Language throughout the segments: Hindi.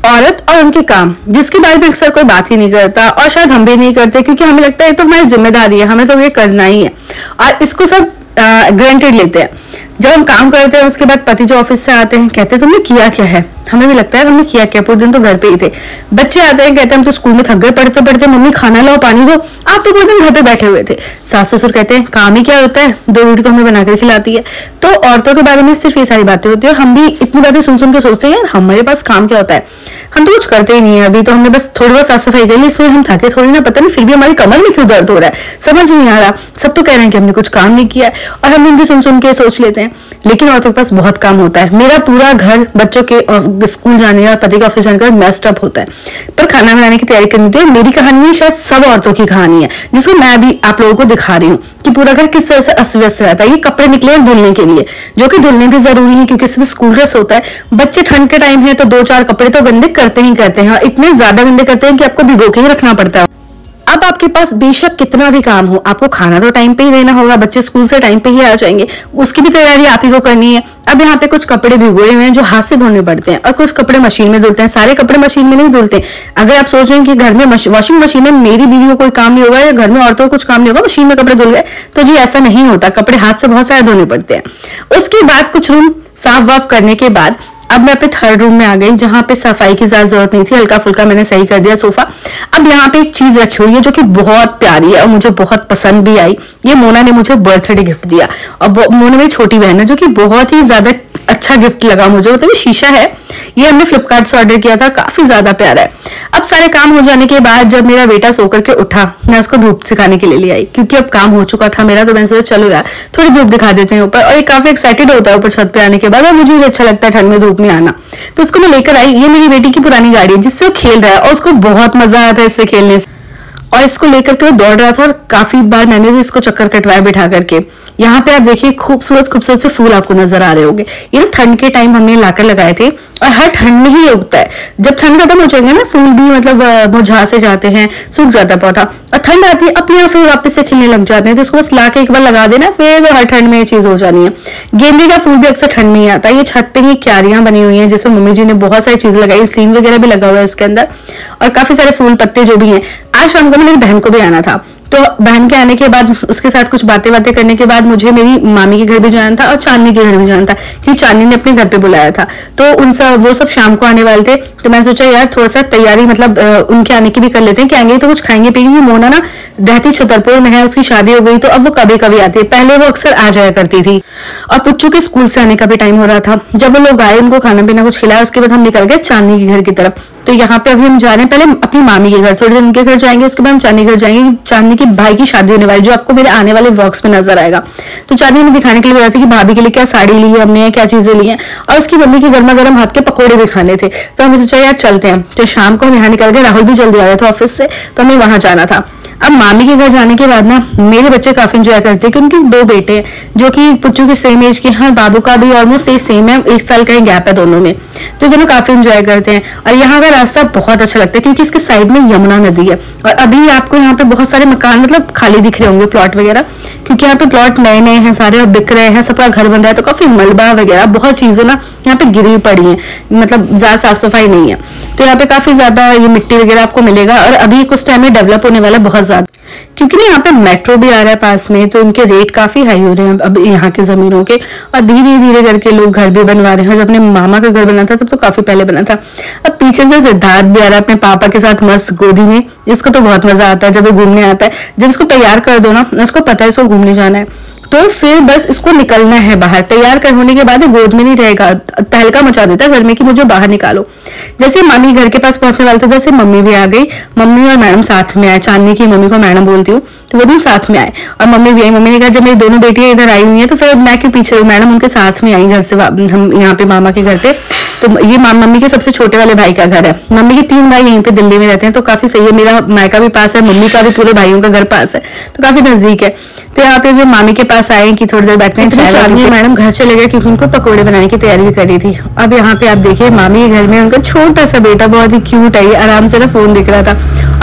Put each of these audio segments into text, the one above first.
औरत और उनके काम, जिसके बारे में अक्सर कोई बात ही नहीं करता, और शायद हम भी नहीं करते क्योंकि हमें लगता है तो हमारी जिम्मेदारी है, हमें तो ये करना ही है, और इसको सब ग्रांटेड लेते हैं। जब हम काम करते हैं उसके बाद पति जो ऑफिस से आते हैं कहते हैं तुमने किया क्या है, हमें भी लगता है हमने किया क्या, पूरे दिन तो घर पे ही थे। बच्चे आते हैं कहते हैं हम तो स्कूल में थक गए पढ़ते पढ़ते, मम्मी खाना लाओ पानी दो, आप तो पूरे दिन घर पे बैठे हुए थे। सास ससुर कहते हैं काम ही क्या होता है, 2 रोटी तो हमें बनाकर खिलाती है। तो औरतों के बारे में सिर्फ ये सारी बातें होती है, और हम भी इतनी बातें सुन सुन के सोचते हैं यार हमारे पास काम क्या होता है, हम तो कुछ करते ही नहीं है, अभी तो हमने बस थोड़ी बहुत साफ सफाई कर ली, इसमें हम थके थोड़ी ना, पता नहीं फिर भी हमारी कमर में क्यों दर्द हो रहा है, समझ नहीं आ रहा। सब तो कह रहे हैं कि हमने कुछ काम नहीं किया है, और हम भी सुन सुन के सोच लेते हैं। लेकिन औरतों के पास बहुत काम होता है। मेरा पूरा घर बच्चों के स्कूल जाने और पति के ऑफिस जाने का मेस्ड अप होता है, पर खाना बनाने की तैयारी करनी होती है। मेरी कहानी नहीं, शायद सब औरतों की कहानी है, जिसको मैं भी आप लोगों को दिखा रही हूँ कि पूरा घर किस तरह से अस्त व्यस्त रहता है। ये कपड़े निकले हैं धुलने के लिए, जो कि धुलने भी जरूरी है क्योंकि इसमें स्कूल ड्रेस होता है। बच्चे ठंड के टाइम है तो 2-4 कपड़े तो गंदे करते ही करते हैं, और इतने ज्यादा गंदे करते हैं कि आपको भिगो के ही रखना पड़ता है। अब आपके पास बेशक कितना भी काम हो, आपको खाना तो टाइम पे ही देना होगा, बच्चे स्कूल से टाइम पे ही आ जाएंगे, उसकी भी तैयारी आप ही को करनी है। अब यहाँ पे कुछ कपड़े भिगोए हुए हैं जो हाथ से धोने पड़ते हैं, और कुछ कपड़े मशीन में धुलते हैं। सारे कपड़े मशीन में नहीं धुलते। अगर आप सोच रहे हैं कि घर में वॉशिंग मशीन में मेरी बीवी को कोई काम नहीं होगा या घर में औरतों को कुछ काम नहीं होगा, मशीन में कपड़े धुल गए, तो जी ऐसा नहीं होता। कपड़े हाथ से बहुत सारे धोने पड़ते हैं। उसके बाद कुछ रूम साफ वाफ करने के बाद अब मैं अपने 3rd रूम में आ गई, जहां पे सफाई की ज्यादा जरूरत नहीं थी, हल्का फुल्का मैंने सही कर दिया सोफा। अब यहाँ पे एक चीज रखी हुई है जो कि बहुत प्यारी है और मुझे बहुत पसंद भी आई। ये मोना ने मुझे बर्थडे गिफ्ट दिया, और मोना मेरी छोटी बहन है, जो कि बहुत ही ज्यादा अच्छा गिफ्ट लगा मुझे। मतलब ये शीशा है, ये हमने फ्लिपकार्ट से ऑर्डर किया था, काफी ज्यादा प्यारा है। अब सारे काम हो जाने के बाद जब मेरा बेटा सो करके उठा, मैं उसको धूप सिखाने के लिए ले आई, क्योंकि अब काम हो चुका था मेरा। तो मैंने सोचा चलो यार थोड़ी धूप दिखा देते हैं ऊपर, और ये काफी एक्साइटेड होता है ऊपर छत पे आने के बाद, और मुझे भी अच्छा लगता है ठंड में धूप में आना। तो उसको मैं लेकर आई। ये मेरी बेटी की पुरानी गाड़ी है जिससे वो खेल रहा है, और उसको बहुत मजा आता है इससे खेलने से, और इसको लेकर के वो दौड़ रहा था, और काफी बार मैंने भी इसको चक्कर कटवाया बिठा करके। यहाँ पे आप देखिए खूबसूरत खूबसूरत से फूल आपको नजर आ रहे होंगे। ये ना ठंड के टाइम हमने लाकर लगाए थे, और हर ठंड में ही उगता है। जब ठंड खत्म हो जाएंगे ना, फूल भी मतलब मुरझा से जाते हैं, सूख जाता है पौधा, और ठंड आती है अपने आप फिर वापस से खिलने लग जाते हैं। तो इसको बस लाके एक बार लगा देना, फिर हर ठंड में ये चीज हो जानी है। गेंदे का फूल भी अक्सर ठंड में ही आता है। ये छत पे ही क्यारियां बनी हुई हैं जिसमें मम्मी जी ने बहुत सारी चीज लगाई, सीन वगैरह भी लगा हुआ है इसके अंदर, और काफी सारे फूल पत्ते जो भी हैं। आज शाम को मेरी बहन को भी आना था, तो बहन के आने के बाद उसके साथ कुछ बातें करने के बाद मुझे मेरी मामी के घर भी जाना था और चांदनी के घर भी जाना था, क्योंकि चांदनी ने अपने घर पे बुलाया था। तो वो सब शाम को आने वाले थे। तो मैंने सोचा यार थोड़ा सा तैयारी मतलब उनके आने की भी कर लेते हैं कि आएंगे तो कुछ खाएंगे पिएंगे। मोना ना रहती छतरपुर में है, उसकी शादी हो गई, तो अब वो कभी कभी आती है, पहले वो अक्सर आ जाया करती थी। और पुच्चू के स्कूल से आने का भी टाइम हो रहा था। जब वो लोग आए, उनको खाना पीना कुछ खिलाया, उसके बाद हम निकल गए चांदनी के घर की तरफ। तो यहाँ पे अभी हम जा रहे हैं, पहले अपनी मामी के घर, थोड़ी देर उनके घर जाएंगे, उसके बाद हम चांदनी घर जाएंगे। चांदनी की भाई की शादी होने वाली, जो आपको मेरे आने वाले व्लॉग्स में नजर आएगा। तो चांदनी ने दिखाने के लिए बोला था कि भाभी के लिए क्या साड़ी ली है हमने, क्या चीजें ली हैं, और उसकी मम्मी के गर्मा गर्म हाथ के पकौड़े भी खाने थे। तो हमें सोचा यार चलते हैं। तो शाम को हम यहाँ निकल गए। राहुल भी जल्दी आया था ऑफिस से, तो हमें वहां जाना था। अब मामी के घर जाने के बाद ना मेरे बच्चे काफी इंजॉय करते हैं, क्योंकि उनके 2 बेटे हैं जो कि पुच्चू की सेम एज के हैं, बाबू का भी ऑलमोस्ट सेम है, 1 साल का ही गैप है दोनों में। तो दोनों काफी इंजॉय करते हैं, और यहाँ का रास्ता बहुत अच्छा लगता है क्योंकि इसके साइड में यमुना नदी है। और अभी आपको यहाँ पे बहुत सारे मकान मतलब खाली दिख रहे होंगे, प्लॉट वगैरह, क्योंकि यहाँ पे प्लॉट नए नए हैं सारे और बिक रहे हैं, सबका घर बन रहा है। तो काफी मलबा वगैरह बहुत चीजें ना यहाँ पे गिरी पड़ी है, मतलब ज्यादा साफ सफाई नहीं है। तो यहाँ पे काफी ज्यादा ये मिट्टी वगैरह आपको मिलेगा, और अभी कुछ टाइम में डेवलप होने वाला बहुत ज्यादा, क्योंकि ना यहाँ पे मेट्रो भी आ रहा है पास में, तो इनके रेट काफी हाई हो रहे हैं अब यहाँ के जमीनों के, और धीरे धीरे करके लोग घर भी बनवा रहे हैं। जब अपने मामा का घर बना था तब तो काफी पहले बना था। अब पीछे से सिद्धार्थ भी आ रहा है अपने पापा के साथ मस्त गोदी में। इसको तो बहुत मजा आता है जब ये घूमने आता है। जब इसको तैयार कर दो ना, उसको पता है इसको घूमने जाना है, तो फिर बस इसको निकलना है बाहर। तैयार कर होने के बाद गोद में नहीं रहेगा, तहलका मचा देता है घर में कि मुझे बाहर निकालो। जैसे मामी घर के पास पहुंचने वाले थे, जैसे मम्मी भी आ गई। मम्मी और मैडम साथ में आए, चांदनी की मम्मी को मैडम बोलती हूँ, तो वो दिन साथ में आए, और मम्मी भी आई। मम्मी ने कहा जब मेरी दोनों बेटियां इधर आई हुई हैं तो फिर मैं क्यों पीछे हूँ। मैडम उनके साथ में आई घर से, हम यहाँ पे मामा के घर पे। तो ये मम्मी के सबसे छोटे वाले भाई का घर है। मम्मी के 3 भाई यहीं पे दिल्ली में रहते हैं, तो काफी सही है। मेरा मायका भी पास है, मम्मी का भी पूरे भाइयों का घर पास है, तो काफी नजदीक है। तो यहाँ पे भी मामी के पास आए कि थोड़ी देर बैठते हैं। चांदनी मैडम घर चले गए क्योंकि उनको पकोड़े बनाने की तैयारी भी कर रही थी। अब यहाँ पे आप देखिए मामी के घर में उनका छोटा सा बेटा, बहुत ही क्यूट है, ये आराम से ना फोन दिख रहा था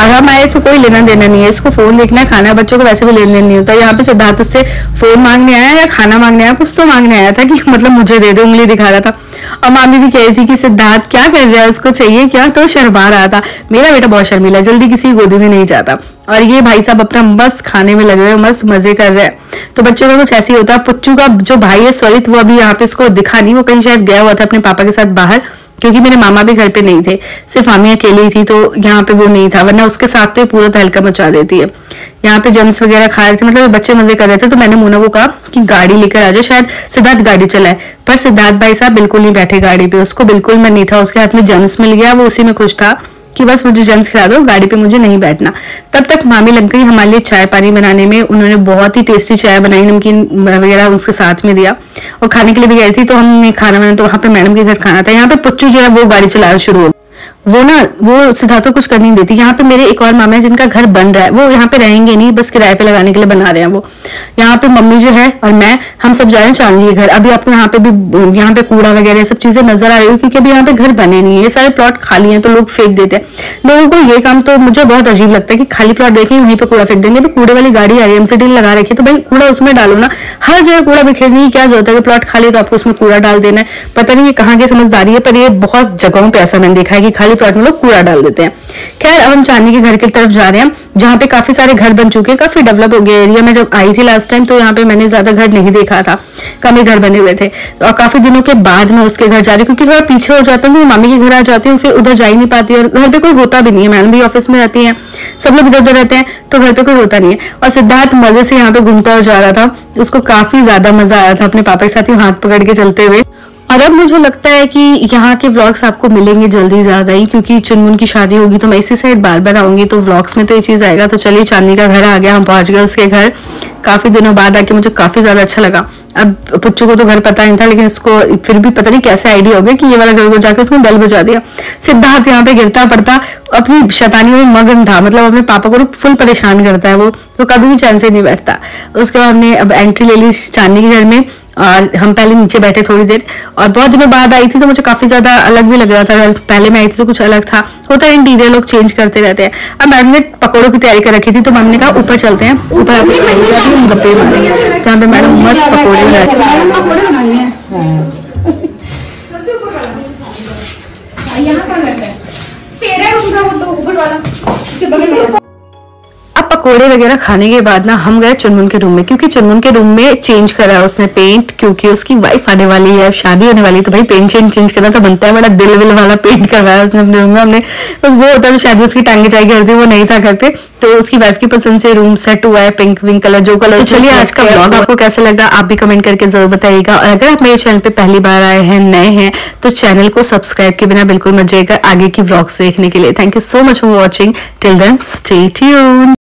और हम आए, इसको कोई लेना देना नहीं है, इसको फोन देखना है, खाना है, बच्चों को वैसे भी लेन देन नहीं होता। यहाँ पे सिद्धार्थ उससे फोन मांगने आया या खाना मांगने आया, कुछ तो मांगने आया था कि मतलब मुझे दे दे, उंगली दिखा रहा था। और मामी भी कह रही थी कि सिद्धार्थ क्या कर रहा है, उसको चाहिए क्या, तो शर्मा रहा था। मेरा बेटा बहुत शर्मीला, जल्दी किसी की गोदी में नहीं जाता। और ये भाई साहब अपना मस्त खाने में लगे हुए, मस्त मजे कर रहे हैं। तो बच्चों का कुछ ऐसे ही होता है। पुच्चू का जो भाई है स्वरित, वो अभी यहाँ पे इसको दिखा नहीं, वो कहीं शायद गया हुआ था अपने पापा के साथ बाहर, क्योंकि मेरे मामा भी घर पे नहीं थे, सिर्फ मामी अकेली थी, तो यहाँ पे वो नहीं था, वरना उसके साथ तो ये पूरा तहलका मचा देती है। यहाँ पे जम्स वगैरह खा रहे थे, मतलब बच्चे मजे कर रहे थे। तो मैंने मोना को कहा कि गाड़ी लेकर आ जाए, शायद सिद्धार्थ गाड़ी चलाए, पर सिद्धार्थ भाई साहब बिल्कुल नहीं बैठे गाड़ी पे, उसको बिल्कुल मन नहीं था। उसके हाथ में जम्स मिल गया, वो उसी में खुश था कि बस मुझे जम्स खिला दो, गाड़ी पे मुझे नहीं बैठना। तब तक मामी लग गई हमारे लिए चाय पानी बनाने में, उन्होंने बहुत ही टेस्टी चाय बनाई, नमकीन वगैरह उसके साथ में दिया, और खाने के लिए भी गई थी। तो हमने खाना बनाया, तो वहां पे मैडम के घर खाना था। यहाँ पे पुच्चू जो है वो गाड़ी चलाना शुरू हो, वो सिद्धार्थ को कुछ करनी नहीं देती। यहाँ पे मेरे एक और मामा है जिनका घर बन रहा है, वो यहाँ पे रहेंगे नहीं, बस किराए पे लगाने के लिए बना रहे हैं वो। यहाँ पे मम्मी जो है और मैं, हम सब जा रहे हैं चांदनी के घर। अभी आपको यहाँ पे भी, यहाँ पे कूड़ा वगैरह सब चीजें नजर आ रही है, क्योंकि अभी यहाँ पे घर बने नहीं है, ये सारे प्लॉट खाली हैं, तो लोग फेंक देते हैं। लोगों को ये काम तो मुझे बहुत अजीब लगता है कि खाली प्लॉट देखें वहीं पे कूड़ा फेंक देंगे। कूड़े वाली गाड़ी आ रही है, एमसीडी लगा रखी है, तो भाई कूड़ा उसमें डालो ना, हर जगह कूड़ा बिखेरने की क्या जरूरत है कि प्लॉट खाली तो आपको उसमें कूड़ा डाल देना है। पता नहीं ये कहाँ की समझदारी है, पर ये बहुत जगहों पे ऐसा मैंने देखा है कि खाली प्लॉट में लोग कूड़ा डाल देते हैं। खैर अब हम चांदनी के घर की तरफ जा रहे हैं, जहाँ पे काफी सारे घर बन चुके हैं, काफी डेवलप हो गया एरिया। मैं जब आई थी लास्ट टाइम, तो यहाँ पे मैंने ज्यादा घर नहीं देखा था, कम ही घर बने हुए थे। और काफी दिनों के बाद मैं उसके घर जा रही हूँ, क्योंकि थोड़ा पीछे हो जाता हूँ, तो मामी के घर आ जाती हूँ, फिर उधर जा ही नहीं पाती, और घर पे कोई होता भी नहीं है। मैडम भी ऑफिस में रहती है, सब लोग इधर उधर रहते हैं, तो घर पे कोई होता नहीं है। और सिद्धार्थ मजे से यहाँ पे घूमता हुआ जा रहा था, उसको काफी ज्यादा मजा आया था अपने पापा के साथ हाथ पकड़ के चलते हुए। और अब मुझे लगता है कि यहाँ के व्लॉग्स आपको मिलेंगे जल्दी ज्यादा ही, क्योंकि चुनमुन की शादी होगी, तो मैं इसी साइड बार बार आऊंगी, तो व्लॉग्स में तो ये चीज आएगा। तो चलिए, चांदनी का घर आ गया, हम पहुंच गए उसके घर। काफी दिनों बाद आके मुझे काफी ज्यादा अच्छा लगा। अब पुच्चू को तो घर पता नहीं था, लेकिन उसको फिर भी पता नहीं कैसे आइडिया हो गया कि ये वाला घर को जाके उसने बेल बजा दिया। सिद्धार्थ यहाँ पे गिरता पड़ता अपनी शैतानियों में मगन था, मतलब अपने पापा को फुल परेशान करता है वो, तो कभी भी चैन से नहीं बैठता। उसके बाद हमने अब एंट्री ले ली चांदनी के घर में, और हम पहले नीचे बैठे थोड़ी देर, और बहुत दिनों बाद आई थी, तो मुझे काफी ज्यादा अलग भी लग रहा था। पहले मैं आई थी तो कुछ अलग था, होता है इंटीरियर, लोग चेंज करते रहते हैं। अब मैम ने पकौड़ों की तैयारी कर रखी थी, तो मैम ने कहा ऊपर चलते हैं, ऊपर अपने गप्पे मारेंगे। तो यहाँ पे मैडम मस्त पकौड़े बनाए। अब पकोड़े वगैरह खाने के बाद ना हम गए चुनमुन के रूम में, क्योंकि चुनमुन के रूम में चेंज करा है उसने पेंट, क्योंकि उसकी वाइफ आने वाली है, शादी होने वाली, तो भाई पेंट चेंज करना तो बनता है। बड़ा दिल विल वाला पेंट करवाया उसने अपने रूम में। हमने बस वो होता है तो शायद उसकी टांगे चाय घर थी, वो नहीं था घर पे, तो उसकी वाइफ की पसंद से रूम सेट हुआ है, पिंक विंक कलर, जो कलर। तो चलिए, आज का व्लॉग आपको कैसा लगा आप भी कमेंट करके जरूर बताइएगा। और अगर आप मेरे चैनल पे पहली बार आए हैं, नए हैं, तो चैनल को सब्सक्राइब के बिना बिल्कुल मत जाइएगा आगे की व्लॉग्स देखने के लिए। Thank you so much for watching, till then stay tuned.